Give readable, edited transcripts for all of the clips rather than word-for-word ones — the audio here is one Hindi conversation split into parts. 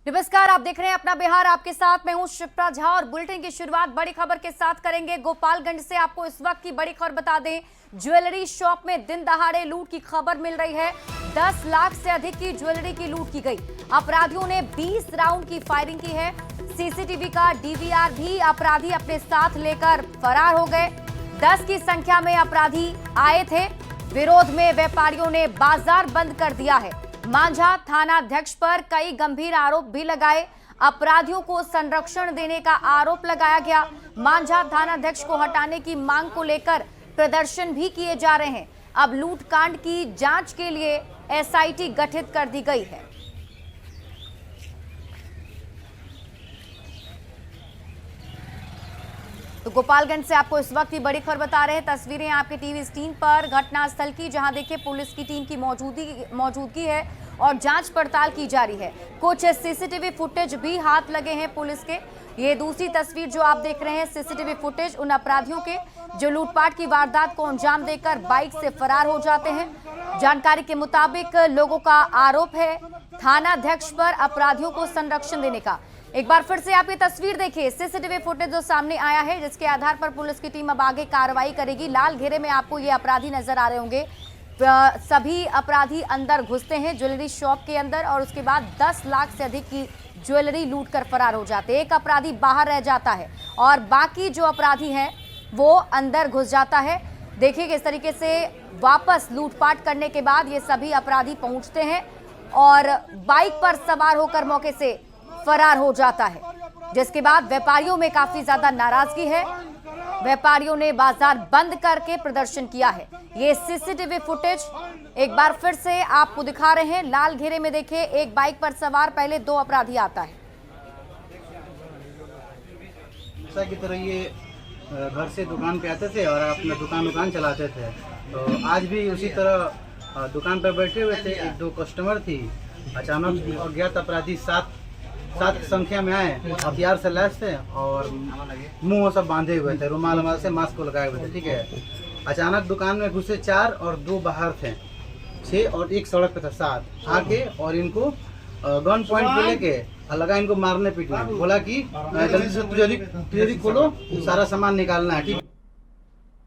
नमस्कार, आप देख रहे हैं अपना बिहार। आपके साथ मैं हूं शिप्रा झा और बुलेटिन की शुरुआत बड़ी खबर के साथ करेंगे। गोपालगंज से आपको इस वक्त की बड़ी खबर बता दें। ज्वेलरी शॉप में दिन दहाड़े लूट की खबर मिल रही है। 10 लाख से अधिक की ज्वेलरी की लूट की गई। अपराधियों ने 20 राउंड की फायरिंग की है। सीसीटीवी का डीवीआर भी अपराधी अपने साथ लेकर फरार हो गए। 10 की संख्या में अपराधी आए थे। विरोध में व्यापारियों ने बाजार बंद कर दिया है। मांझा थानाध्यक्ष पर कई गंभीर आरोप भी लगाए। अपराधियों को संरक्षण देने का आरोप लगाया गया। मांझा थानाध्यक्ष को हटाने की मांग को लेकर प्रदर्शन भी किए जा रहे हैं। अब लूटकांड की जांच के लिए एसआईटी गठित कर दी गई है। तो गोपालगंज से आपको इस वक्त की बड़ी खबर बता रहे हैं। तस्वीरें आपके टीवी स्क्रीन पर घटनास्थल की, जहां देखिए पुलिस की टीम की मौजूदगी है और जांच पड़ताल की जा रही है। कुछ सीसीटीवी फुटेज भी हाथ लगे हैं पुलिस के। ये दूसरी तस्वीर जो आप देख रहे हैं, सीसीटीवी फुटेज उन अपराधियों के जो लूटपाट की वारदात को अंजाम देकर बाइक से फरार हो जाते हैं। जानकारी के मुताबिक लोगों का आरोप है थानाध्यक्ष पर अपराधियों को संरक्षण देने का। एक बार फिर से आप ये तस्वीर देखिए, सीसीटीवी फुटेज जो सामने आया है, जिसके आधार पर पुलिस की टीम अब आगे कार्रवाई करेगी। लाल घेरे में आपको ये अपराधी नजर आ रहे होंगे। सभी अपराधी अंदर घुसते हैं ज्वेलरी शॉप के अंदर और उसके बाद 10 लाख से अधिक की ज्वेलरी लूट कर फरार हो जाते हैं। एक अपराधी बाहर रह जाता है और बाकी जो अपराधी हैं वो अंदर घुस जाता है। देखिए किस तरीके से वापस लूटपाट करने के बाद ये सभी अपराधी पहुंचते हैं और बाइक पर सवार होकर मौके से फरार हो जाता है, जिसके बाद व्यापारियों में काफी ज्यादा नाराजगी है। व्यापारियों ने बाजार बंद करके प्रदर्शन किया है। ये सीसीटीवी फुटेज एक बार फिर से आपको दिखा रहे हैं। लाल घेरे में देखिए, एक बाइक पर सवार पहले 2 अपराधी आता है। ऐसा की तरह ये घर से दुकान पे आते थे और अपना दुकान चलाते थे। तो आज भी उसी तरह दुकान पर बैठे हुए थे। 1-2 कस्टमर थी। अचानक अज्ञात अपराधी सात संख्या में आए, हथियार से लैस थे और मुंह सब बांधे हुए थे, रुमाल से मास्क को लगाए हुए थे। ठीक है, अचानक दुकान में घुसे 4 और 2 बाहर थे, 6 और 1 सड़क पे था, 7 आके और इनको गन पॉइंट पे लेके लगा इनको मारने पीटने। बोला कि जल्दी से तिजोरी खोलो, सारा सामान निकालना है। ठीक,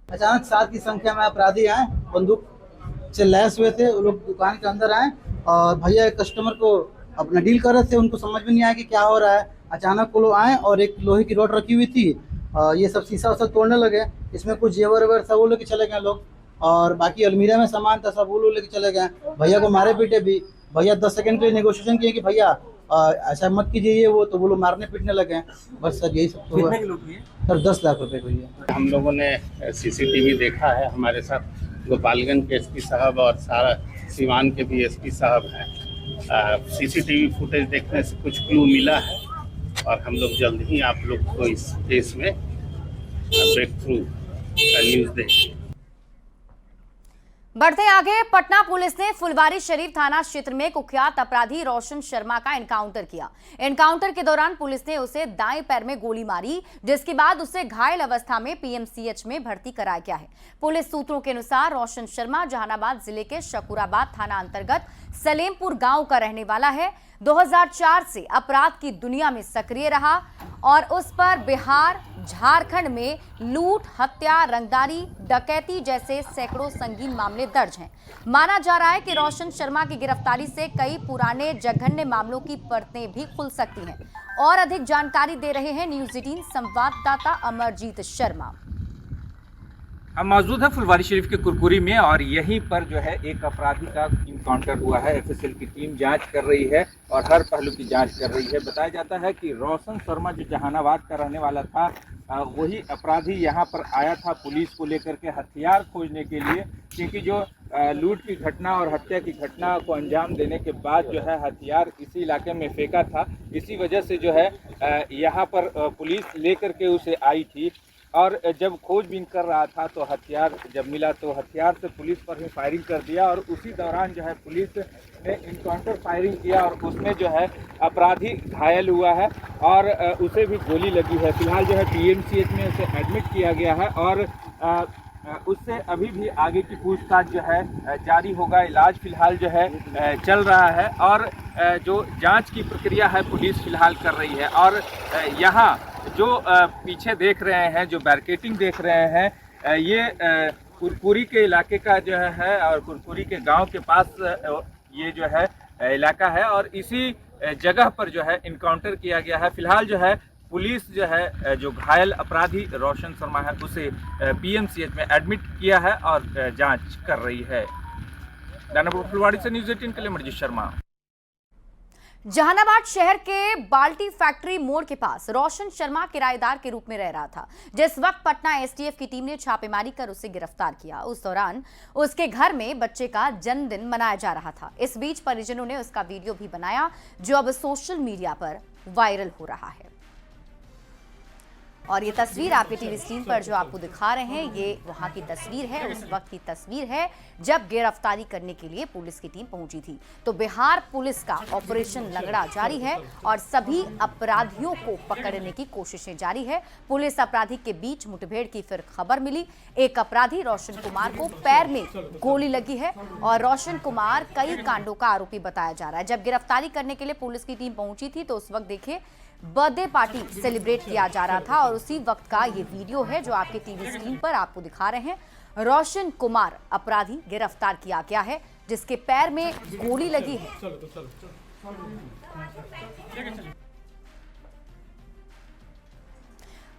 अचानक 7 की संख्या में अपराधी आए, बंदूक से लैस हुए थे। वो लोग दुकान के अंदर आए और भैया एक कस्टमर को अपना डील कर रहे थे, उनको समझ में नहीं आया कि क्या हो रहा है। अचानक वो लोग आए और एक लोहे की रॉड रखी हुई थी, ये सब शीशा उसा तोड़ने लगे। इसमें कुछ जेवर वेवर सब वो लेके चले गए लोग और बाकी अलमीरा में सामान था सब वो लोग लेके चले गए। भैया को मारे पीटे भी। भैया 10 सेकंड के लिए नेगोशिएशन किए कि भैया ऐसा मत कीजिए वो, तो वो लोग मारने पीटने लगे। बस सर यही सब तो हुआ सर। 10 लाख रुपए को ये हम लोगों ने सीसीटीवी देखा है। हमारे साथ गोपालगंज के एसपी साहब और सारा सीवान के भी एसपी साहब हैं। सीसीटीवी फुटेज देखने से कुछ क्लू मिला है और हम लोग जल्द ही आप लोग को इस केस में ब्रेक थ्रू न्यूज़ देंगे। बढ़ते आगे, पटना पुलिस ने फुलवारी शरीफ थाना क्षेत्र में कुख्यात अपराधी रोशन शर्मा का एनकाउंटर किया। एनकाउंटर के दौरान पुलिस ने उसे दाएं पैर में गोली मारी, जिसके बाद उसे घायल अवस्था में पीएमसीएच में भर्ती कराया गया है। पुलिस सूत्रों के अनुसार रोशन शर्मा जहानाबाद जिले के शकूराबाद थाना अंतर्गत सलेमपुर गांव का रहने वाला है। 2004 से अपराध की दुनिया में सक्रिय रहा और उस पर बिहार, झारखंड में लूट, हत्या, रंगदारी, डकैती जैसे सैकड़ों संगीन मामले दर्ज हैं। माना जा रहा है कि रोशन शर्मा की गिरफ्तारी से कई पुराने जघन्य मामलों की परतें भी खुल सकती हैं। और अधिक जानकारी दे रहे हैं न्यूज़ 18 संवाददाता अमरजीत शर्मा। हम मौजूद है फुलवारी शरीफ के कुरकुरी में और यहीं पर जो है एक अपराधी का इनकाउंटर हुआ है। एफएसएल की टीम जांच कर रही है और हर पहलू की जांच कर रही है। बताया जाता है कि रोशन शर्मा जो जहानाबाद का रहने वाला था, वही अपराधी यहां पर आया था पुलिस को लेकर के हथियार खोजने के लिए, क्योंकि जो लूट की घटना और हत्या की घटना को अंजाम देने के बाद जो है हथियार इसी इलाके में फेंका था। इसी वजह से जो है यहाँ पर पुलिस लेकर के उसे आई थी और जब खोजबीन कर रहा था तो हथियार जब मिला तो हथियार से पुलिस पर ही फायरिंग कर दिया और उसी दौरान जो है पुलिस ने इनकाउंटर फायरिंग किया और उसमें जो है अपराधी घायल हुआ है और उसे भी गोली लगी है। फिलहाल जो है पीएमसीएच में उसे एडमिट किया गया है और उससे अभी भी आगे की पूछताछ जो है जारी होगा। इलाज फिलहाल जो है चल रहा है और जो जांच की प्रक्रिया है पुलिस फिलहाल कर रही है। और यहाँ जो पीछे देख रहे हैं, जो बैरिकेडिंग देख रहे हैं, ये कुरकुरी के इलाके का जो है और कुरकुरी के गांव के पास ये जो है इलाका है और इसी जगह पर जो है इनकाउंटर किया गया है। फिलहाल जो है पुलिस जो है जो घायल अपराधी रोशन शर्मा है उसे पीएमसीएच में एडमिट किया है और जांच कर रही है। दानापुर फुलवाड़ी से न्यूज़ 18 के लिए मर्जी शर्मा। जहानाबाद शहर के बाल्टी फैक्ट्री मोड़ के पास रोशन शर्मा किराएदार के रूप में रह रहा था, जिस वक्त पटना एसटीएफ की टीम ने छापेमारी कर उसे गिरफ्तार किया। उस दौरान उसके घर में बच्चे का जन्मदिन मनाया जा रहा था। इस बीच परिजनों ने उसका वीडियो भी बनाया जो अब सोशल मीडिया पर वायरल हो रहा है। और ये तस्वीर आपके टीवी स्क्रीन पर जो आपको दिखा रहे हैं, ये वहां की तस्वीर है, उस वक्त की तस्वीर है जब गिरफ्तारी करने के लिए पुलिस की टीम पहुंची थी। तो बिहार पुलिस का ऑपरेशन लंगड़ा जारी है और सभी अपराधियों को पकड़ने की कोशिशें जारी है। पुलिस अपराधी के बीच मुठभेड़ की फिर खबर मिली। एक अपराधी रोशन कुमार को पैर में गोली लगी है और रोशन कुमार कई कांडों का आरोपी बताया जा रहा है। जब गिरफ्तारी करने के लिए पुलिस की टीम पहुंची थी तो उस वक्त देखिए बर्थडे पार्टी सेलिब्रेट किया जा रहा था और उसी वक्त का ये वीडियो है जो आपके टीवी स्क्रीन पर आपको दिखा रहे हैं। रोशन कुमार अपराधी गिरफ्तार किया गया है जिसके पैर में गोली लगी है।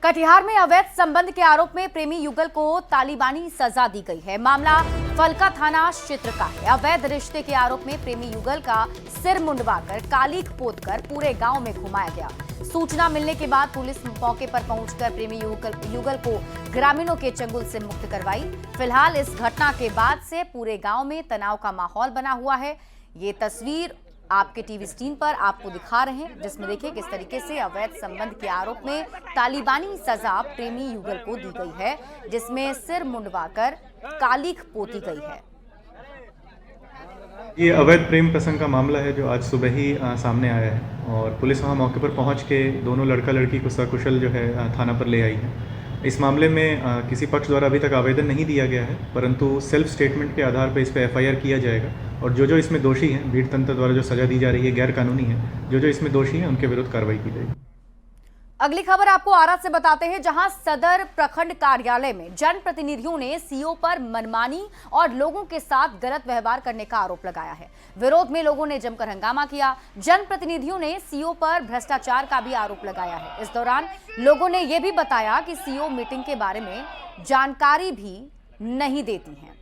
कटिहार में अवैध संबंध के आरोप में प्रेमी युगल को तालिबानी सजा दी गई है। मामला फलका थाना क्षेत्र का है। अवैध रिश्ते के आरोप में प्रेमी युगल का सिर मुंडवाकर कालीख पोतकर पूरे गांव में घुमाया गया। सूचना मिलने के बाद पुलिस मौके पर पहुंचकर प्रेमी युगल को ग्रामीणों के चंगुल से मुक्त करवाई। फिलहाल इस घटना के बाद से पूरे गांव में तनाव का माहौल बना हुआ है। ये तस्वीर आपके टीवी स्क्रीन पर आपको दिखा रहे हैं जिसमें देखिए किस तरीके से अवैध संबंध के आरोप में तालिबानी सजा प्रेमी युगल को दी गई है, जिसमें सिर मुंडवाकर कालीख पोती गई है। ये अवैध प्रेम प्रसंग का मामला है जो आज सुबह ही सामने आया है और पुलिस वहां मौके पर पहुंच के दोनों लड़का लड़की को सकुशल जो है थाना पर ले आई है। इस मामले में किसी पक्ष द्वारा अभी तक आवेदन नहीं दिया गया है, परंतु सेल्फ स्टेटमेंट के आधार पर इस पर एफआईआर किया जाएगा और जो इसमें दोषी हैं, भीड़ तंत्र द्वारा जो सजा दी जा रही है गैर कानूनी है, जो इसमें दोषी हैं उनके विरुद्ध कार्रवाई की जाएगी। अगली खबर आपको आरा से बताते हैं, जहां सदर प्रखंड कार्यालय में जनप्रतिनिधियों ने सीओ पर मनमानी और लोगों के साथ गलत व्यवहार करने का आरोप लगाया है। विरोध में लोगों ने जमकर हंगामा किया। जनप्रतिनिधियों ने सीओ पर भ्रष्टाचार का भी आरोप लगाया है। इस दौरान लोगों ने यह भी बताया कि सीओ मीटिंग के बारे में जानकारी भी नहीं देती हैं।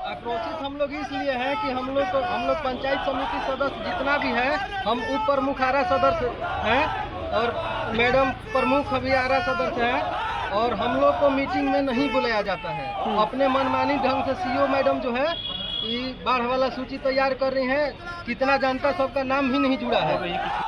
आक्रोशित हम लोग इसलिए हैं कि हम लोग पंचायत समिति सदस्य जितना भी है, हम उप प्रमुख आरा सदस्य हैं और मैडम प्रमुख अभी आरा सदस्य हैं और हम लोग को मीटिंग में नहीं बुलाया जाता है। अपने मनमानी ढंग से सीओ मैडम जो है ये बाढ़ वाला सूची तैयार कर रही हैं। कितना जनता सबका नाम ही नहीं जुड़ा है।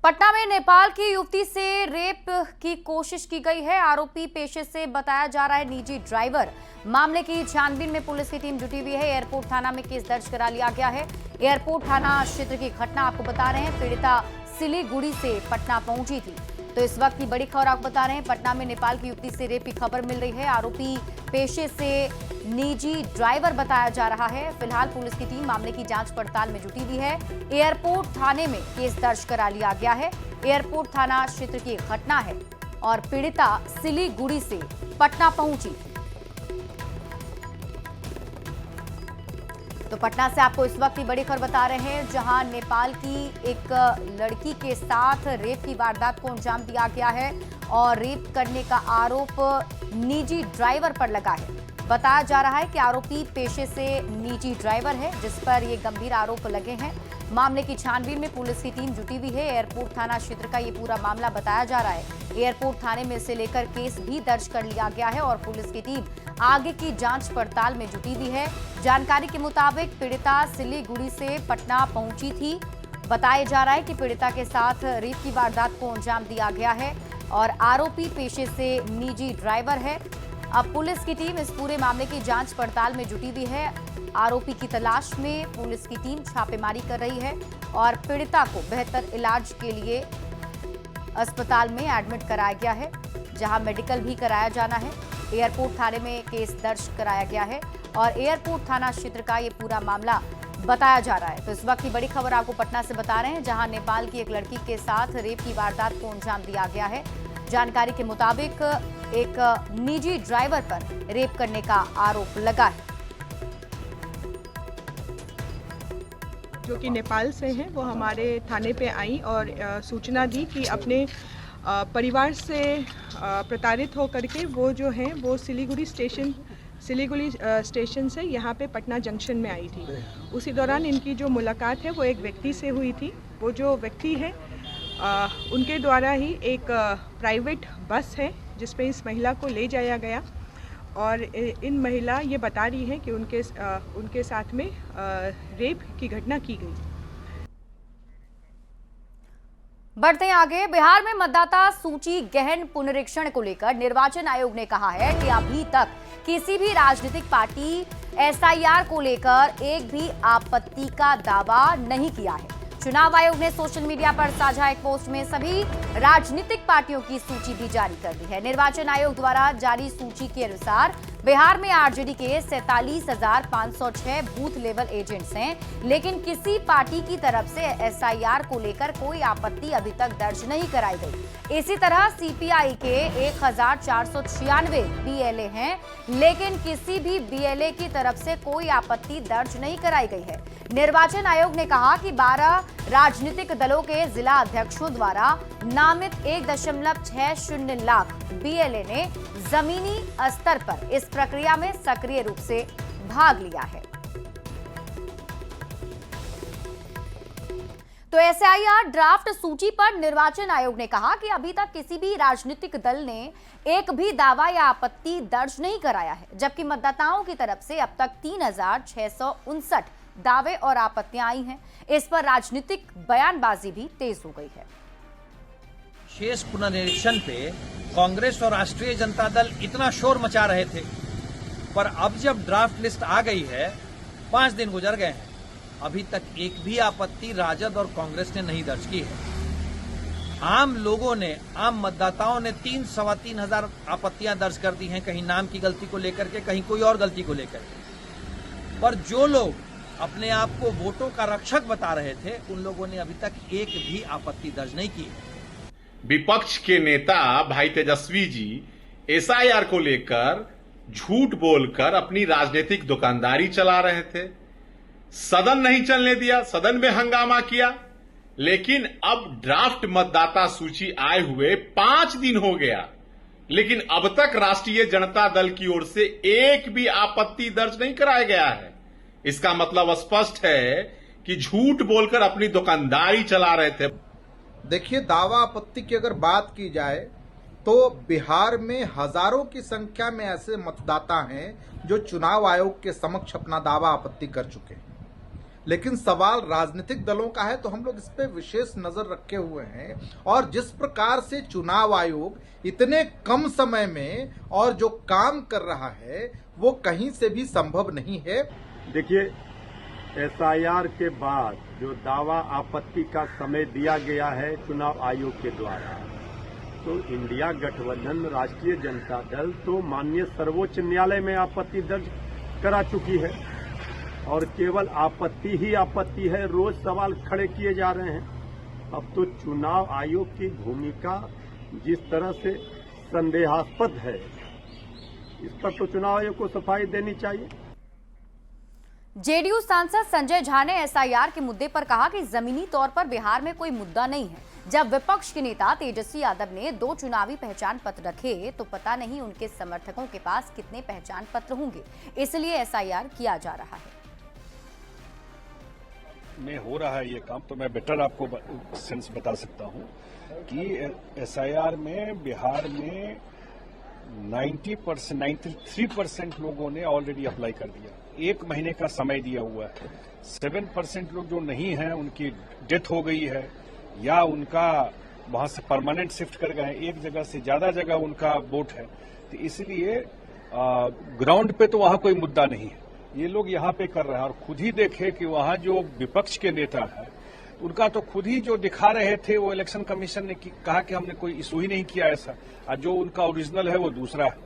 पटना में नेपाल की युवती से रेप की कोशिश की गई है। आरोपी पेशे से बताया जा रहा है निजी ड्राइवर। मामले की छानबीन में पुलिस की टीम जुटी हुई है। एयरपोर्ट थाना में केस दर्ज करा लिया गया है। एयरपोर्ट थाना क्षेत्र की घटना आपको बता रहे हैं। पीड़िता सिलीगुड़ी से पटना पहुंची थी। तो इस वक्त की बड़ी खबर आपको बता रहे हैं, पटना में नेपाल की युवती से रेप की खबर मिल रही है। आरोपी पेशे से निजी ड्राइवर बताया जा रहा है। फिलहाल पुलिस की टीम मामले की जांच पड़ताल में जुटी हुई है। एयरपोर्ट थाने में केस दर्ज करा लिया गया है। एयरपोर्ट थाना क्षेत्र की घटना है और पीड़िता सिलीगुड़ी से पटना पहुंची। तो पटना से आपको इस वक्त की बड़ी खबर बता रहे हैं, जहां नेपाल की एक लड़की के साथ रेप की वारदात को अंजाम दिया गया है और रेप करने का आरोप निजी ड्राइवर पर लगा है। बताया जा रहा है कि आरोपी पेशे से निजी ड्राइवर है, जिस पर ये गंभीर आरोप लगे हैं। मामले की छानबीन में पुलिस की टीम जुटी हुई है। एयरपोर्ट थाना क्षेत्र का ये पूरा मामला बताया जा रहा है। एयरपोर्ट थाने में इसे लेकर केस भी दर्ज कर लिया गया है और पुलिस की टीम आगे की जांच पड़ताल में जुटी हुई है। जानकारी के मुताबिक पीड़िता सिलीगुड़ी से पटना पहुंची थी। बताया जा रहा है कि पीड़िता के साथ रेप की वारदात को अंजाम दिया गया है और आरोपी पेशे से निजी ड्राइवर है। अब पुलिस की टीम इस पूरे मामले की जांच पड़ताल में जुटी हुई है। आरोपी की तलाश में पुलिस की टीम छापेमारी कर रही है और पीड़िता को बेहतर इलाज के लिए अस्पताल में एडमिट कराया गया है, जहां मेडिकल भी कराया जाना है। एयरपोर्ट थाने में केस दर्ज कराया गया है और एयरपोर्ट थाना क्षेत्र का ये पूरा मामला बताया जा रहा है। तो इस वक्त की बड़ी खबर आपको पटना से बता रहे हैं, जहां नेपाल की एक लड़की के साथ रेप की वारदात को अंजाम दिया गया है। जानकारी के मुताबिक एक निजी ड्राइवर पर रेप करने का आरोप लगा है। जो कि नेपाल से हैं, वो हमारे थाने पे आई और सूचना दी कि अपने परिवार से प्रताड़ित होकर के वो जो हैं वो सिलीगुड़ी स्टेशन से यहाँ पे पटना जंक्शन में आई थी। उसी दौरान इनकी जो मुलाकात है वो एक व्यक्ति से हुई थी। वो जो व्यक्ति है उनके द्वारा ही एक प्राइवेट बस है जिसपे इस महिला को ले जाया गया और इन महिला ये बता रही है कि उनके साथ में रेप की घटना की गई। बढ़ते हैं आगे। बिहार में मतदाता सूची गहन पुनरीक्षण को लेकर निर्वाचन आयोग ने कहा है कि अभी तक किसी भी राजनीतिक पार्टी एसआईआर को लेकर एक भी आपत्ति का दावा नहीं किया है। चुनाव आयोग ने सोशल मीडिया पर साझा एक पोस्ट में सभी राजनीतिक पार्टियों की सूची भी जारी कर दी है। निर्वाचन आयोग द्वारा जारी सूची के अनुसार बिहार में आरजेडी के 47,506 बूथ लेवल एजेंट्स हैं, लेकिन किसी पार्टी की तरफ से एसआईआर को लेकर कोई आपत्ति अभी तक दर्ज नहीं कराई गई। इसी तरह सीपीआई के 1,496 बीएलए हैं, लेकिन किसी भी बीएलए की तरफ से कोई आपत्ति दर्ज नहीं कराई गई है। निर्वाचन आयोग ने कहा कि 12 राजनीतिक दलों के जिला अध्यक्षों द्वारा नामित 1.60 लाख बीएलए ने जमीनी स्तर पर इस प्रक्रिया में सक्रिय रूप से भाग लिया है। तो एसआईआर ड्राफ्ट सूची पर निर्वाचन आयोग ने कहा कि अभी तक किसी भी राजनीतिक दल ने एक भी दावा या आपत्ति दर्ज नहीं कराया है, जबकि मतदाताओं की तरफ से अब तक 3,659 दावे और आपत्तियां आई हैं। इस पर राजनीतिक बयानबाजी भी तेज हो गई है। शेष पुनरीक्षण पे कांग्रेस और राष्ट्रीय जनता दल इतना शोर मचा रहे थे, पर अब जब ड्राफ्ट लिस्ट आ गई है, 5 दिन गुजर गए हैं, अभी तक एक भी आपत्ति राजद और कांग्रेस ने नहीं दर्ज की है। आम लोगों ने, आम मतदाताओं ने 3-3.25 हजार आपत्तियां दर्ज कर दी हैं, कहीं नाम की गलती को लेकर के, कहीं कोई और गलती को लेकर के। पर जो लोग अपने आप को वोटों का रक्षक बता रहे थे, उन लोगों ने अभी तक एक भी आपत्ति दर्ज नहीं की। विपक्ष के नेता भाई तेजस्वी जी एसआईआर को लेकर झूठ बोलकर अपनी राजनीतिक दुकानदारी चला रहे थे। सदन नहीं चलने दिया, सदन में हंगामा किया, लेकिन अब ड्राफ्ट मतदाता सूची आए हुए 5 दिन हो गया, लेकिन अब तक राष्ट्रीय जनता दल की ओर से एक भी आपत्ति दर्ज नहीं कराया गया है। इसका मतलब स्पष्ट है कि झूठ बोलकर अपनी दुकानदारी चला रहे थे। देखिए, दावा आपत्ति की अगर बात की जाए तो बिहार में हजारों की संख्या में ऐसे मतदाता हैं जो चुनाव आयोग के समक्ष अपना दावा आपत्ति कर चुके हैं, लेकिन सवाल राजनीतिक दलों का है, तो हम लोग इस पे विशेष नजर रखे हुए हैं। और जिस प्रकार से चुनाव आयोग इतने कम समय में और जो काम कर रहा है वो कहीं से भी संभव नहीं है। देखिए, एसआईआर के बाद जो दावा आपत्ति का समय दिया गया है चुनाव आयोग के द्वारा, तो इंडिया गठबंधन राष्ट्रीय जनता दल तो माननीय सर्वोच्च न्यायालय में आपत्ति दर्ज करा चुकी है और केवल आपत्ति ही आपत्ति है, रोज सवाल खड़े किए जा रहे हैं। अब तो चुनाव आयोग की भूमिका जिस तरह से संदेहास्पद है, इस पर तो चुनाव आयोग को सफाई देनी चाहिए। जेडीयू सांसद संजय झा ने एसआईआर के मुद्दे पर कहा कि जमीनी तौर पर बिहार में कोई मुद्दा नहीं है। जब विपक्ष के नेता तेजस्वी यादव ने 2 चुनावी पहचान पत्र रखे, तो पता नहीं उनके समर्थकों के पास कितने पहचान पत्र होंगे, इसलिए एसआईआर किया जा रहा है। में हो रहा है ये काम, तो मैं बेटर आपको सेंस बता सकता हूं कि एसआईआर में बिहार में 93% लोगों ने ऑलरेडी अप्लाई कर दिया। 1 महीने का समय दिया हुआ है। 7% लोग जो नहीं हैं, उनकी डेथ हो गई है या उनका वहां से परमानेंट शिफ्ट कर गए हैं, एक जगह से ज्यादा जगह उनका वोट है, तो इसलिए ग्राउंड पे तो वहां कोई मुद्दा नहीं है। ये लोग यहाँ पे कर रहे हैं। और खुद ही देखे कि वहाँ जो विपक्ष के नेता है उनका तो खुद ही जो दिखा रहे थे वो इलेक्शन कमीशन ने कहा कि हमने कोई इशू ही नहीं किया ऐसा, और जो उनका ओरिजिनल है वो दूसरा है।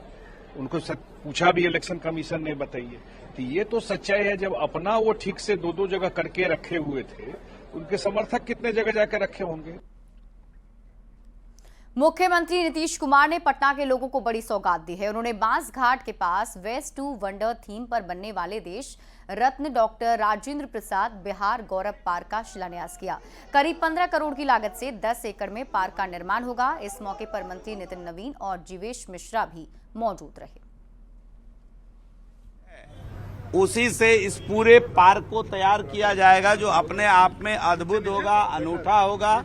उनको पूछा भी इलेक्शन कमीशन ने, बताइए। तो ये तो सच्चाई है, जब अपना वो ठीक से दो जगह करके रखे हुए थे, उनके समर्थक कितने जगह जाकर रखे होंगे। मुख्यमंत्री नीतीश कुमार ने पटना के लोगों को बड़ी सौगात दी है। उन्होंने बांस घाट के पास वेस्ट टू वंडर थीम पर बनने वाले देश रत्न डॉक्टर राजेंद्र प्रसाद बिहार गौरव पार्क का शिलान्यास किया। करीब 15 करोड़ की लागत से 10 एकड़ में पार्क का निर्माण होगा। इस मौके पर मंत्री नितिन नवीन और जीवेश मिश्रा भी मौजूद रहे। उसी से इस पूरे पार्क को तैयार किया जाएगा, जो अपने आप में अद्भुत होगा, अनूठा होगा।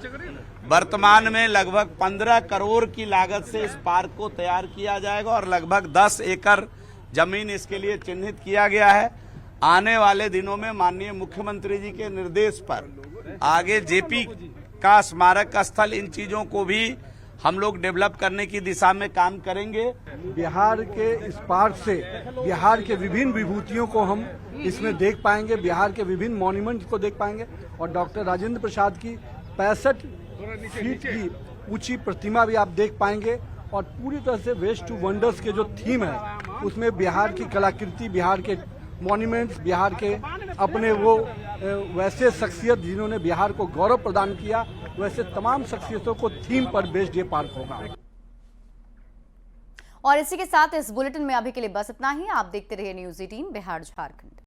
वर्तमान में लगभग 15 करोड़ की लागत से इस पार्क को तैयार किया जाएगा और लगभग 10 एकड़ जमीन इसके लिए चिन्हित किया गया है। आने वाले दिनों में माननीय मुख्यमंत्री जी के निर्देश पर आगे जेपी का स्मारक स्थल, इन चीजों को भी हम लोग डेवलप करने की दिशा में काम करेंगे। बिहार के इस पार्क से बिहार के विभिन्न विभूतियों को हम इसमें देख पाएंगे, बिहार के विभिन्न मॉन्यूमेंट्स को देख पाएंगे और डॉक्टर राजेंद्र प्रसाद की 65 फीट की ऊंची प्रतिमा भी आप देख पाएंगे। और पूरी तरह से वेस्ट टू वंडर्स के जो थीम है उसमें बिहार की कलाकृति, बिहार के मॉन्यूमेंट्स, बिहार के अपने वो वैसे शख्सियत जिन्होंने बिहार को गौरव प्रदान किया, वैसे तमाम शख्सियतों को थीम पर बेस्ड ये पार्क होगा। और इसी के साथ इस बुलेटिन में अभी के लिए बस इतना ही। आप देखते रहिए न्यूज़ 18 बिहार झारखंड।